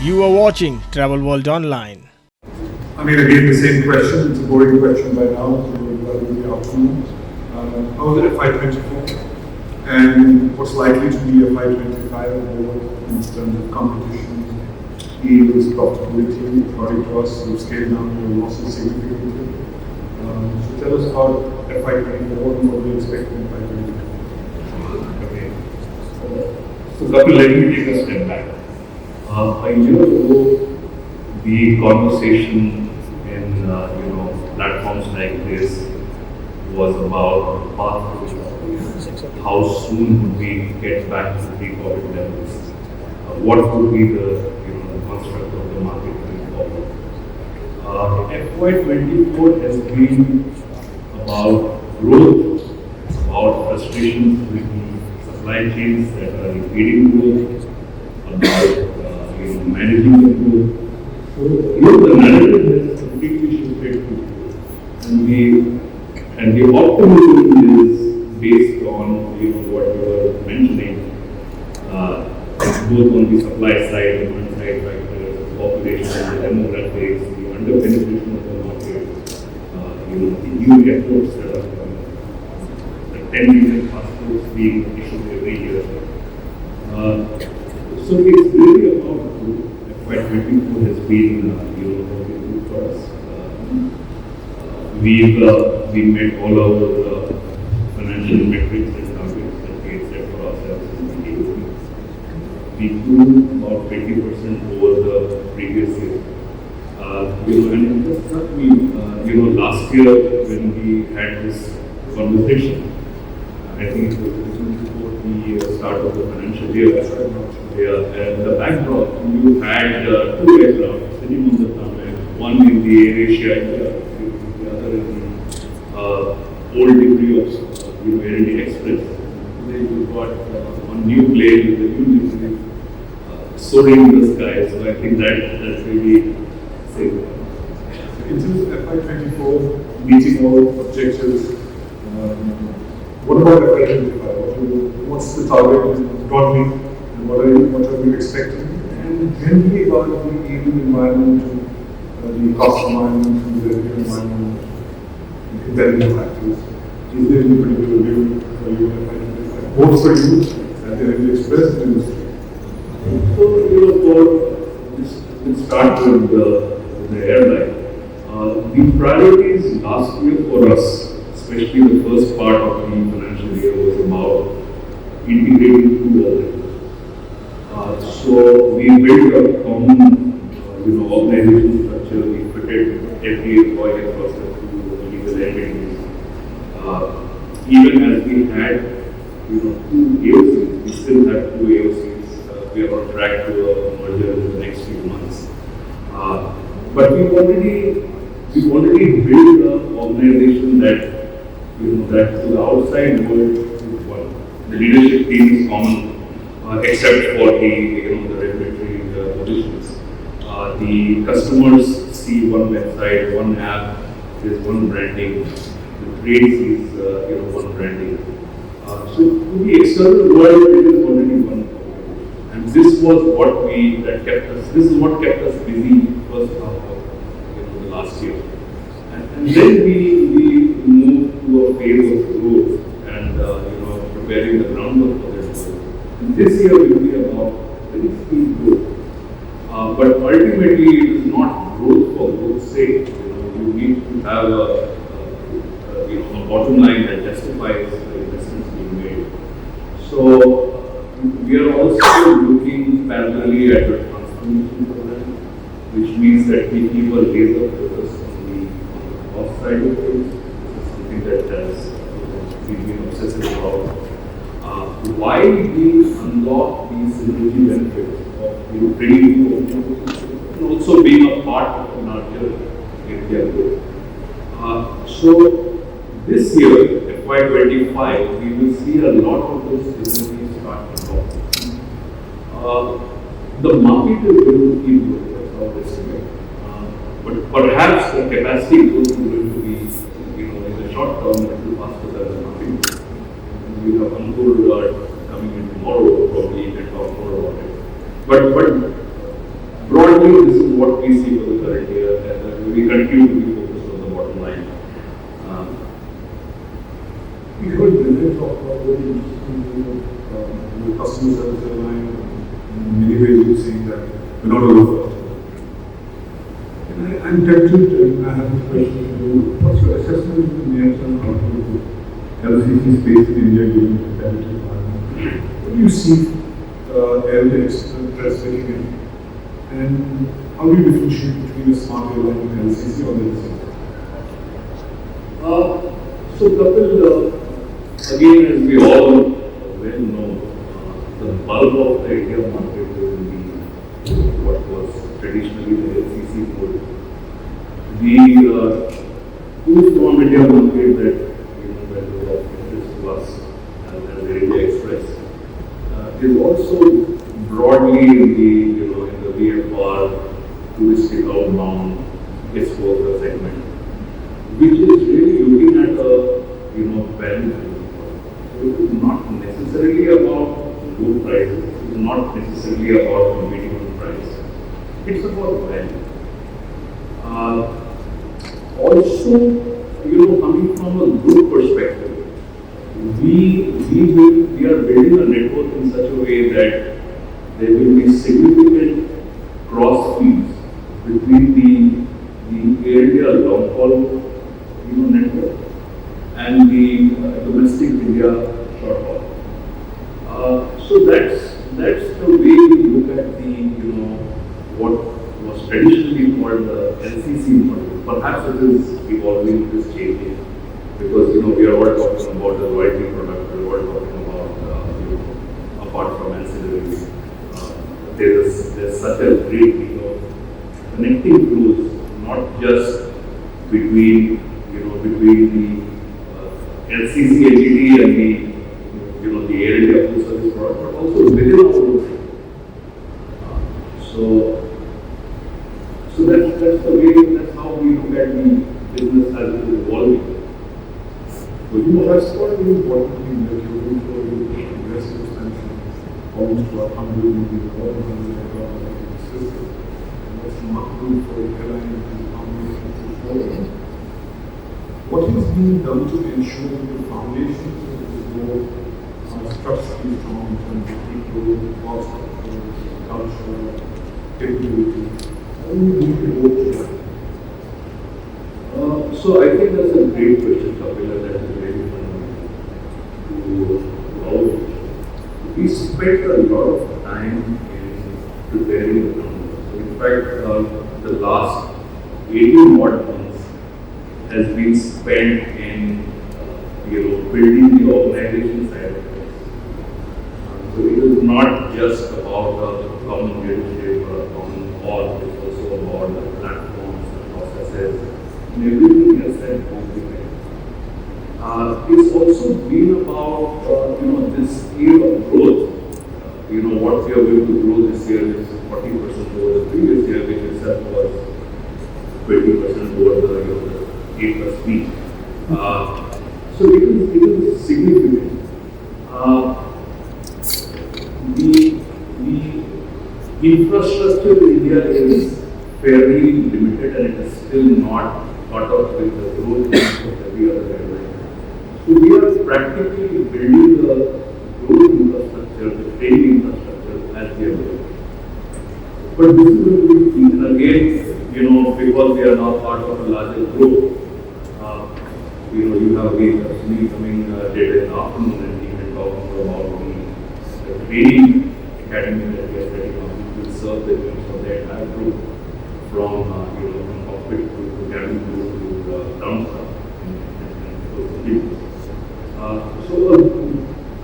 You are watching Travel World Online. I mean, again, the same question. It's a boring question by now, so that will be afternoon. How was it at 524? And what's likely to be a 525 in terms of competition, yields, profitability, according to us, we've scaled down your losses significantly. So tell us about FY24 and what we expect in FY24. Okay. So, Kapil, let me take a step back. A year ago, the conversation in platforms like this was about the path to how soon would we get back to pre-COVID levels. What would be the construct of the market going forward? FY24 has been about growth, about frustrations with the supply chains that are impeding growth, about managing the growth. So the narrative has completely shifted to growth, and the optimism is based on what you were mentioning, both on the supply side, demand side factors, population, the demographics, the under-penetration of the market, the new airports that are coming, the 10 million passports being issued every year. So it's really about growth. FY24 has been very good for us. We met all our financial metrics and targets that we had set for ourselves in the year. We grew about 20% over the previous year. And it struck me, last year when we had this conversation, I think it was before the start of the financial year. And the backdrop, you had two aircraft sitting on the tarmac, one in the AirAsia, the other in the old degree of Air India Express. Then you got one new plane with a new degree soaring in the sky. So I think that's really safe. In terms of FY24, meeting all objectives, what about FY25? What's the target broadly? What are you expecting? And generally about the yield environment, the cost environment, the revenue environment, the competitive factors. Is there any particular view for you FY25? Both for you and the Air India Express industry? So, let's start with the airline. The priorities last year for us, especially the first part of the financial year, was about integrating two airlines. So we built a common, organization structure. We fitted every employee across the two legal entities. Even as we had, two AOCs, we still have two AOCs. We are on track to a merger in the next few months. But we already built an organization that, that to the outside world, the leadership team is common. Except for the regulatory positions, the customers see one website, one app, there's one branding. The trade sees one branding. So to the external world, it is already one organization. And this was what This is what kept us busy first half of the last year. And then we moved to a phase of growth and preparing the groundwork for this growth. This year will be about very steep growth. But ultimately, it is not growth for growth's sake. You need to have a bottom line that justifies the investments being made. So we are also looking parallelly at a transformation program, which means that we keep a laser focus on the cost side of things. This is something that we've been obsessive about. Why we unlock these synergy benefits of bringing and also being a part of a larger India growth. So this year, FY25, we will see a lot of those synergies start to drop. The market is going to keep growing, that's how this year. But perhaps the capacity growth is going to be, in the short term, a little faster than the market. We have Ankur coming in tomorrow, probably he can talk more about it. But broadly, broadly, this is what we see for the current year. We continue to be focused on the bottom line. Um, We heard Vivek talk about very interesting customer service airline. In many ways, you're saying that we're not alone. And I'm tempted, and I have a question for you. What's your assessment of the near-term outlook of LCC space in India given the competitive environment? What do you see airline express taking in? And how do you differentiate between a smart airline and LCC on the same? So, Kapil, again, as we all well know, the bulk of the India market will be what was traditionally the LCC mode. The two from India market that that was of interest to us as the India Express is also broadly in the VFR touristic outbound guest worker segment, which is really looking at a value. So it is not necessarily about low prices. It is not necessarily about competing on price. It's about value. Also, coming from a group perspective, we are building a network in such a way that there will be significant cross feeds between the Air India long haul network and the domestic India short haul. So that's the way we look at what was traditionally called the LCC model. Perhaps it is evolving, it is changing, because we are all talking about the loyalty product, we are all talking about apart from ancillaries, there's such a great deal of connecting flows, not just between the LCC entity and the Air India full service product, but also within our own. So that's the way, that's how we look at the business as it is evolving. So you touched on an important thing that you're going for aggressive expansion, almost to 100 million, 100 aircraft in the system. And that's remarkable for an airline that is a combination of portfolio. What is being done to ensure that the foundations of this more structurally strong in terms of people, cost structure, culture, capability? How do you work to that? So I think that's a great question, Kapila, that is very fundamental to all of it. We spent a lot of time in preparing the numbers. So in fact, the last 18 odd months has been spent in building the organization side of things. So it is not just about a common leadership or a common org, it's also about the platforms, the processes, and everything else that goes with it. It's also been about this scale of growth. What we are going to grow this year is 40% over the previous year, which itself was 20% over the A plus B. So it is significant. The infrastructure in India is fairly limited and it is still not caught up with the growth of every other airline. So we are practically building the growth infrastructure, the training infrastructure as we are going. But this is a good thing, and again, because we are now part of a larger group, you have me coming later in the afternoon and he can talk more about the training academy that we are setting up, which will serve the needs of the entire group from cockpit to cabin crew to ground staff and people. So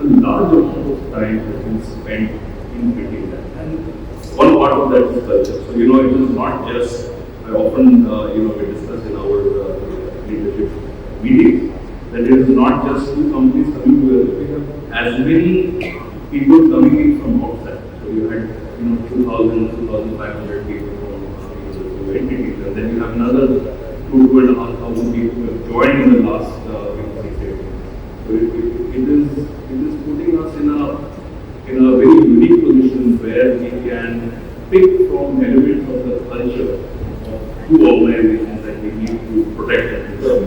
a large amount of time has been spent in building that, and one part of that is culture. So it is not just I often we discuss in our leadership meetings that it is not just two companies coming together. We have as many people coming in from outside. So you had 2,000, 2,500 people from the two entities, and then you have another 2,500 people who have joined in the last 6 years. So it is putting us in a very unique position where we can pick from elements of the two organizations that we need to protect and preserve,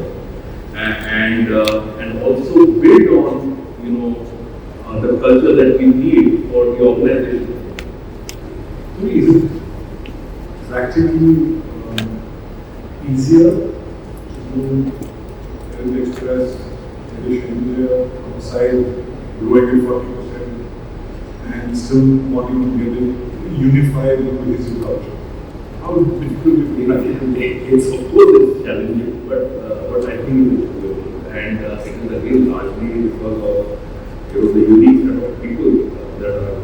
and also build on the culture that we need for the organization. So is it practically easier to do Heritage Express, Heritage India on the side, growing it 40%, and still wanting to get it unified with cohesive culture? How difficult it is? It's of course it's challenging, but I think it is doable, and it is again largely because of the unique set of people that are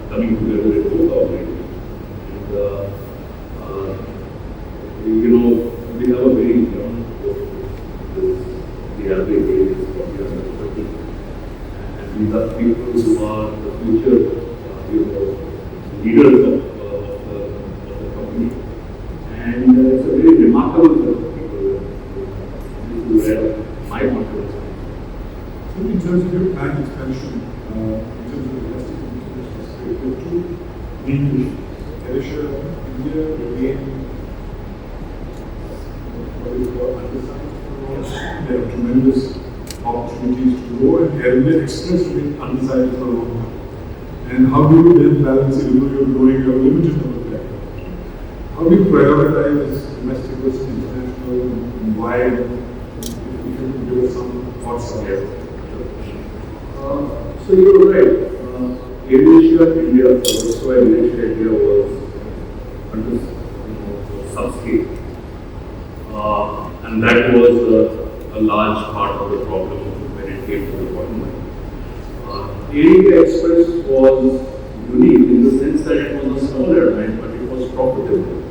coming together in both organizations. And, we have a very young workforce. The average age is probably under 30, and these are people who are the future, leaders of the company. And it's a very remarkable set of people. This is where my confidence comes. So in terms of your planned expansion, in terms of the domestic and international space, there are two main issues. Asia, India, remain what is called undersized. There are tremendous opportunities to grow, and Heritage Express remain undecided for a long time. And how do you then balance it? Even though you're growing, you have a limited number of aircraft. How do you prioritize domestic versus international, and why? If you can give us some thoughts on it. So you're right. AirAsia India, that's why AirAsia India was under subscale, and that was a large part of the problem when it came to the bottom line. Air Express was unique in the sense that it was a small airline, but it was profitable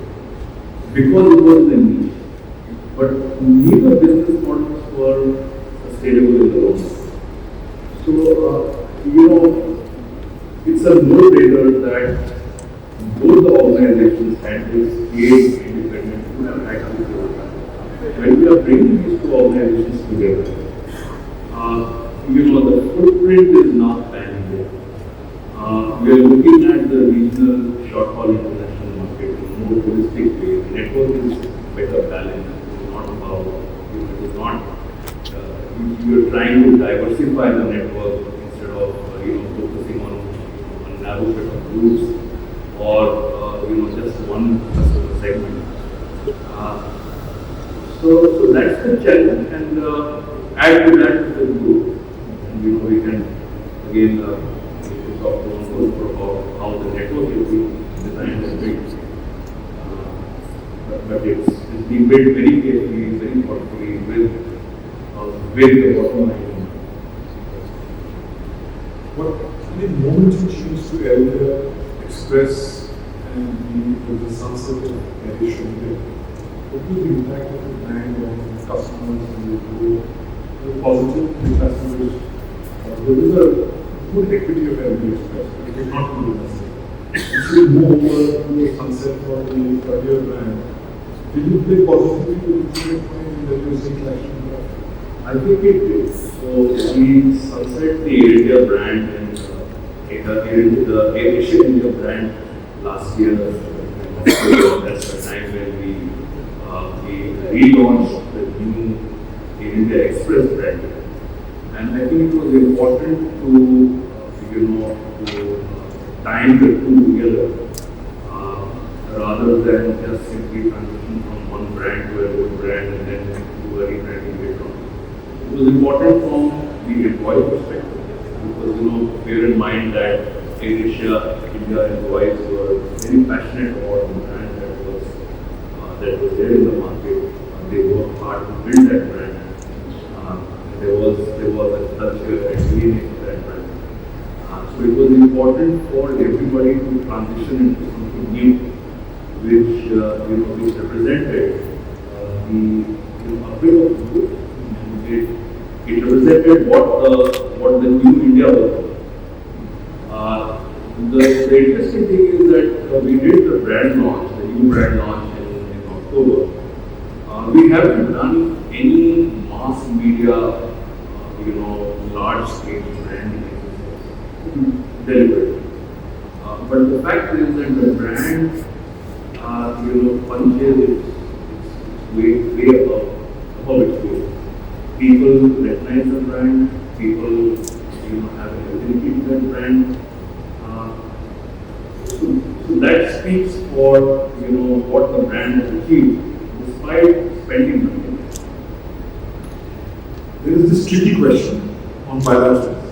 because it was in a niche. But neither business models were sustainable in the long run. So, it's a no-brainer that both the organizations had this scale independent to have actually grown. When we are bringing these two organizations together, the footprint is not pan-India. We are looking at the regional short-haul international market in a more holistic way. The network is better balanced. It is not about, it is not, you are trying to diversify the network instead of, focusing on a narrow set of routes or, just one customer segment. So that's the challenge, and add to that the group. And we can again talk to one more about how the network is being designed and built. But it's being built very carefully, very thoughtfully with the bottom line. What the moment you choose to Heritage Express and the sunset of AirAsia India, what will the impact of the brand on customers and the positive to customers? There is a good equity of Heritage Express, but it is not good enough. If you move over to a sunset for the career brand, will you play positively to the point that you're seeing traction? I think it is. So we sunset the India brand and the AirAsia India brand last year. That's the time when we relaunched the new India Express brand. And I think it was important to time the two together rather than just simply transition from one brand to another brand and then to a rebranding later on. It was important from the employee perspective because bear in mind that AirAsia India employees were very passionate about the brand that was there in the market. They worked hard to build that brand. There was a culture and DNA to that brand. So it was important for everybody to transition into something new, which represented a bit of growth. It represented what the new India was. The interesting thing is that we did the brand launch, the new brand launch in October. We haven't done any mass media, large scale branding exercise deliberately. But the fact is that the brand, punches its way above its goal. People recognize the brand, people have an affinity to that brand. Uh, so that speaks for what the brand has achieved despite spending money. There is this tricky question on bilaterals,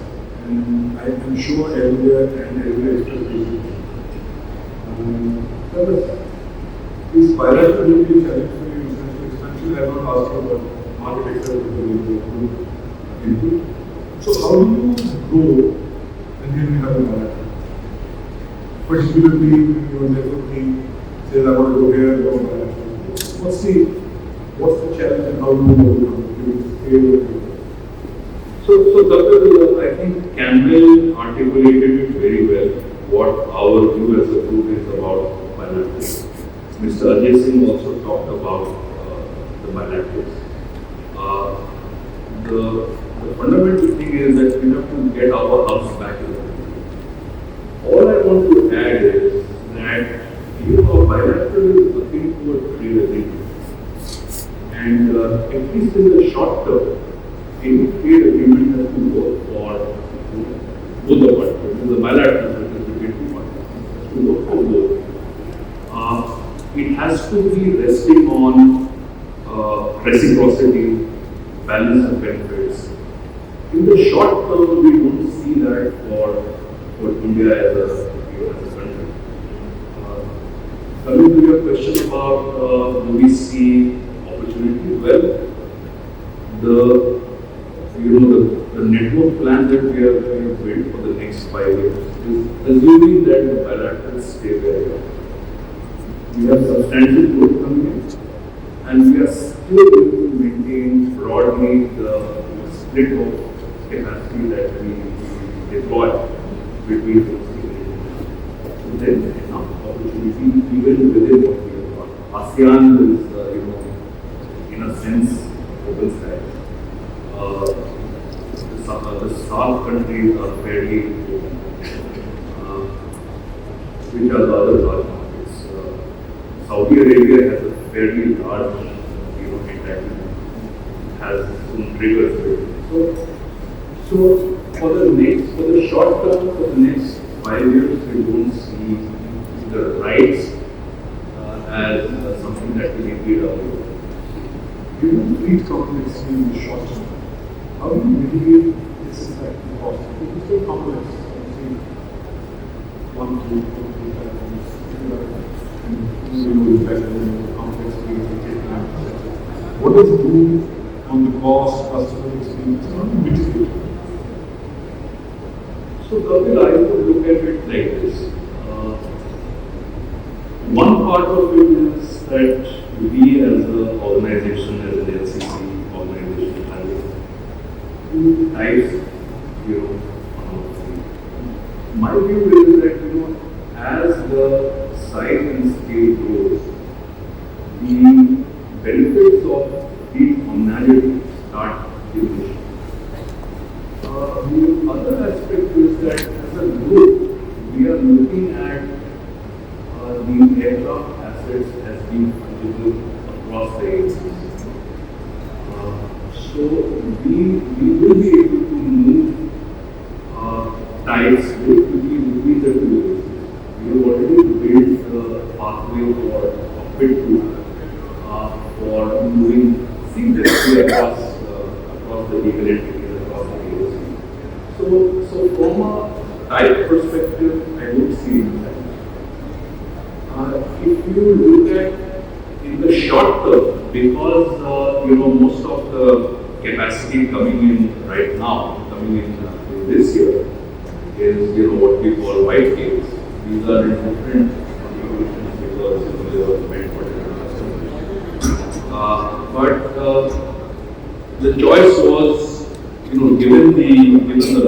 and I'm sure everywhere express is bilateral will be a challenge for you in expansion. I have not asked you about market access input. So how do you grow and then you have a bilateral? Particularly when your network team says I want to go here, go bilateral. What's the challenge and how do you overcome it? So Dr. I think Campbell articulated it very well, what our view as a group is about bilaterals. Mr. Ajay Singh also talked about the bilaterals. The fundamental thing is that we have to get our hubs back in the country. All I want to add is that bilateral is looking for a trade agreement. And at least in the short term, any trade agreement has to work for both the parties. It is a bilateral between two parties. It has to work for both. It has to be resting on reciprocity, balance of benefits. In the short term, we don't see that for India as a country. Coming to your question about do we see opportunity? Well, the network plan that we have built for the next 5 years is assuming that the bilaterals stay where they are. We have substantial growth coming in, and we are still going to maintain broadly the split of capacity that we deploy between those two regions. So then enough opportunity even within what we have got. ASEAN is, in a sense, open sky. The South countries are fairly open, which are the other large markets. Saudi Arabia has a fairly large, entitlement, has some triggers to it. So for the short term, for the next 5 years, we don't see the rights as something that we need to do. Given fleet complexity in the short term, how do you mitigate this impact in cost? It is still complex. One, two, three platforms, and better than complex fleets we take time. What does it do on the cost, customer experience? How do you mitigate it? So, Kapil, I would look at it like this. One part of it is that we as an organization, as an LCC organization, have two types, on our fleet. My view is that, as the size and scale grows, the benefits of fleet commonality start diminishing. The other aspect is that as a group, we are looking at the aircraft assets as being fungible across the agencies. So we will be able to move types very quickly between the two agencies. We have already built the pathway for cockpit crew for moving seamlessly across the legal entities, across the agencies. So from a type perspective, I don't see impact. If you look at in the short term, because most of the capacity coming in right now, coming in this year, is what we call white cakes. These are in different configurations because they were meant for different customers. But the choice was, given the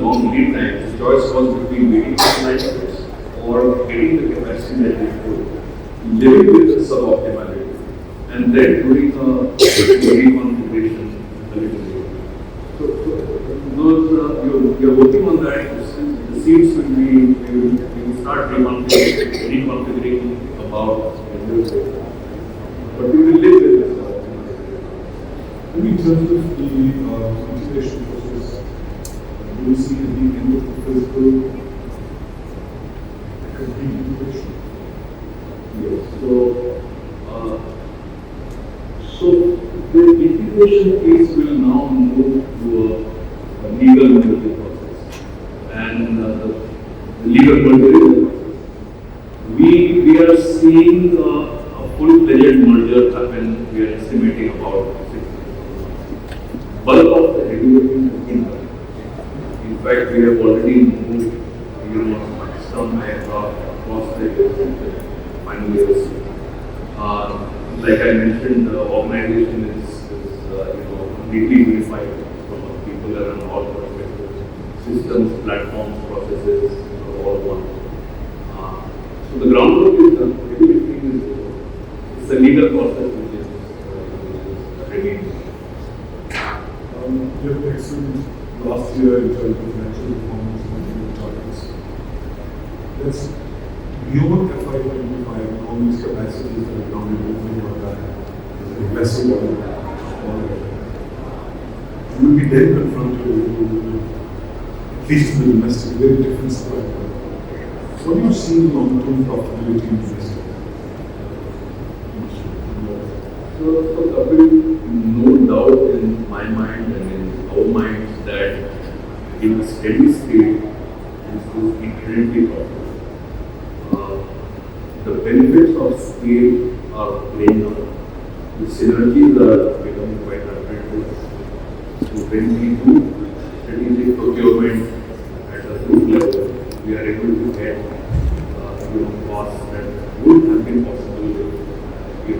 long lead time, the choice was between waiting for license or getting the capacity that we could, living with the suboptimality, and then doing a reconfiguration a little later. So those you're working on that. The seats will be we will start reconfiguring about a year later. But we will live with this. Maybe in terms of the integration process, do you see at the end of the physical a complete integration? Yes. So the integration piece will now move to a legal merger process, and the legal merger is the process. We are seeing a full-fledged merger happen. We are estimating about 6 months. Bulk of the heavy lifting has been done. In fact, we have already moved, some aircraft across the years and the final years. Like I mentioned, the organization is completely unified from a people and all perspectives. Systems, platforms, processes, all one. So the groundwork is done. Heavy lifting is over. It's a legal process which is ready. You have excellent last year in terms of financial performance and targets. That's beyond FY25 and all these capacities that are now moving on that. There's an aggressive one. You will be then confronted with, at least in the domestic, very different supply. What do you see in long-term profitability in domestic? So Kapil, no doubt in my mind and in our minds that in a steady state, this is incredibly profitable. The benefits of scale are playing out. The synergies are becoming quite apparent. So when we do strategic procurement at a group level, we are able to get costs that would have been possible if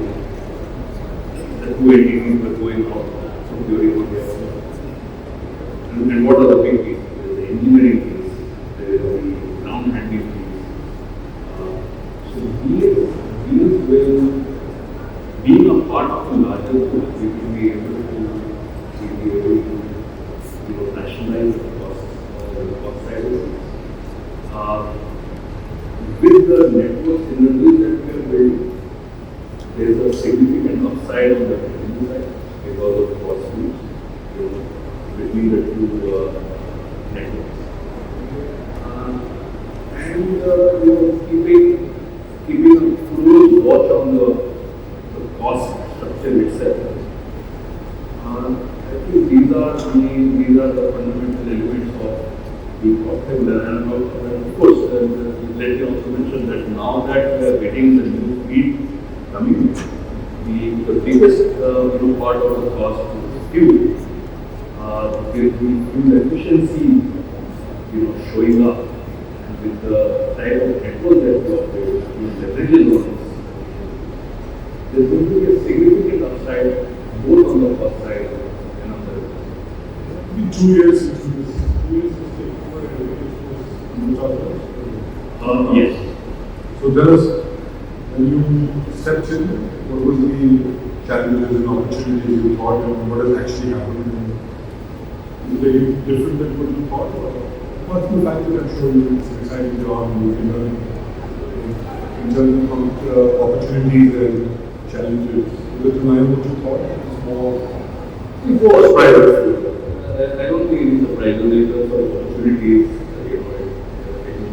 the two entities were going out procuring on their own. And what are the big pieces? There is the engineering piece, there is the ground handling piece. So these will, being a part of a larger group, we will be able to rationalize the cost side of it. With the network synergies that we are building, there is a significant upside on the revenue side because of cost moves between the two networks. Keeping a close watch on the cost structure itself. I think these are the fundamental elements of the profitable. And of course, let me also mention that now that we are getting the new fleet coming, the biggest part of the cost is fuel. With the fuel efficiency showing up, and with the type of network that we operate, leverages on this, there's going to be a significant upside both on the cost side and on the revenue. In 2 years into this, 2 years is taken over Yes. So when you stepped in, what was the challenges and opportunities you thought and what has actually happened? Is it very different than what you thought? Apart from the fact that I'm sure it's an exciting job and you've been learning in terms of opportunities and challenges, is it in line with what you thought? It was private. I don't think it is a private nature for opportunities.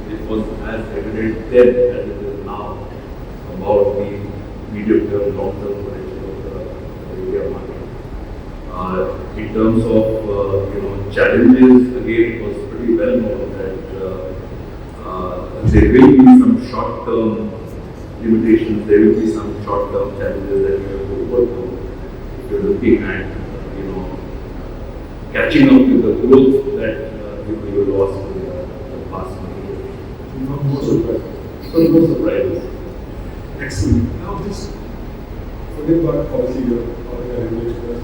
It was as evident then as it is now about the medium-term, long-term potential of the India market. In terms of challenges, again, it was pretty well known that there will be some short-term limitations, there will be some short-term challenges that we have to overcome. If you're looking at catching up with the growth that you lost in the past month. No surprises. So no surprises. Excellent. Now just forget about policy here, or the express.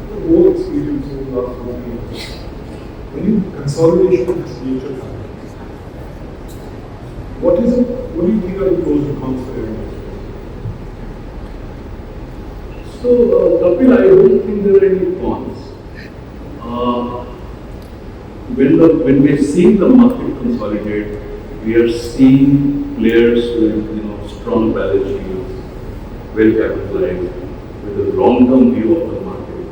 The whole experience in the last 1 year. When consolidation of this nature happens, what is it? What do you think are the pros and cons for everyone? So, Kapil, I don't think there are any cons. When we are seeing the market consolidate, we are seeing players with strong balance sheets, well capitalized, with a long-term view of the market,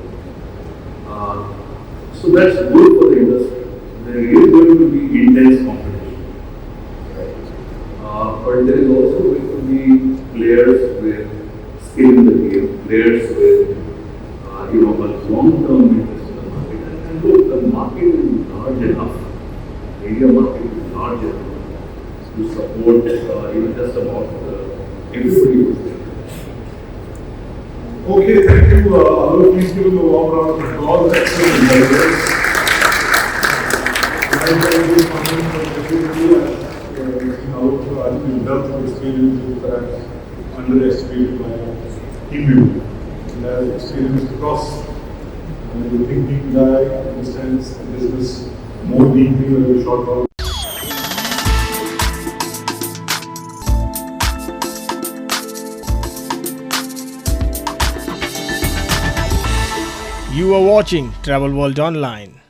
So that's good for the industry. There is going to be intense competition, but there is also going to be players with skill in the game, players with a long-term interest in the market. And look, the market is large enough. The India market is large enough to support just about everybody who's there. Okay, thank you. Aloke, please give him a warm round of applause. Excellent. I think his depth of experience is perhaps underestimated by team member. He has experience across. He's a thinking guy, understands the business more deeply than a short while. You are watching Travel World Online.